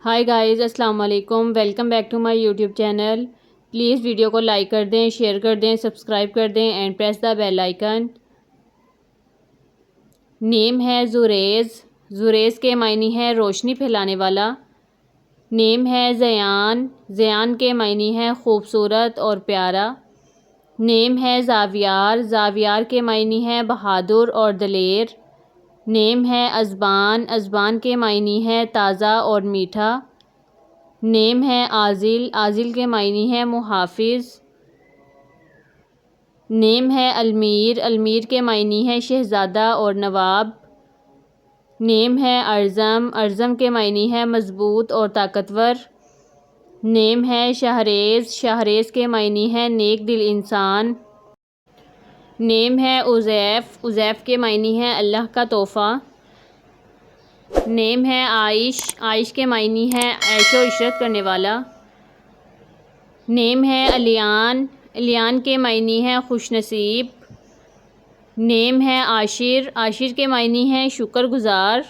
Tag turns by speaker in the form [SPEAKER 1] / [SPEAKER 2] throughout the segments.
[SPEAKER 1] High guys, السلام علیکم، welcome back to my YouTube channel. Please video کو like کر دیں، شیئر کر دیں، سبسکرائب کر دیں and press the bell icon. Name ہے زریز۔ زریز کے معنی ہے روشنی پھیلانے والا۔ نیم ہے زیان۔ زیان کے معنی ہے خوبصورت اور پیارا۔ نیم ہے زاویار۔ زاویار کے معنی ہے بہادر اور دلیر۔ نیم ہے ازبان۔ ازبان کے معنی ہے تازہ اور میٹھا۔ نیم ہے عازل۔ عازل کے معنی ہے محافظ۔ نیم ہے المیر۔ المیر کے معنی ہے شہزادہ اور نواب۔ نیم ہے ارزم۔ ارزم کے معنی ہے مضبوط اور طاقتور۔ نیم ہے شہریز۔ شہریز کے معنی ہے نیک دل انسان۔ نیم ہے عزیف۔ عزیف کے معنی ہے اللہ کا تحفہ۔ نیم ہے عائش۔ عائش کے معنی ہے عیش و عشرت کرنے والا۔ نیم ہے الیان۔ الیان کے معنی ہے خوش نصیب۔ نیم ہے عاشر۔ عاشر کے معنی ہے شکر گزار۔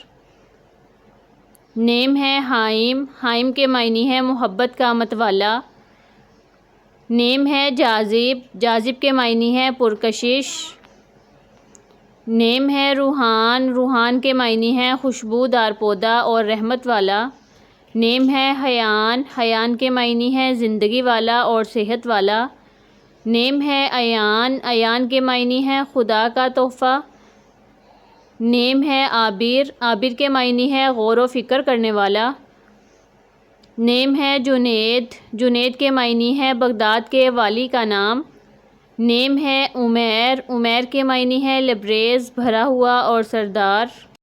[SPEAKER 1] نیم ہے حائم۔ حائم کے معنی ہے محبت کا متوالا۔ نیم ہے جاذب۔ جاذب کے معنی ہے پرکشش۔ نیم ہے روحان۔ روحان کے معنی ہے خوشبودار پودا اور رحمت والا۔ نیم ہے حیان۔ حیان کے معنی ہے زندگی والا اور صحت والا۔ نیم ہے ایان۔ ایان کے معنی ہے خدا کا تحفہ۔ نیم ہے عابر۔ عابر کے معنی ہے غور و فکر کرنے والا۔ نیم ہے جنید۔ جنید کے معنی ہے بغداد کے والی کا نام۔ نیم ہے عمیر۔ عمیر کے معنی ہے لبریز، بھرا ہوا اور سردار۔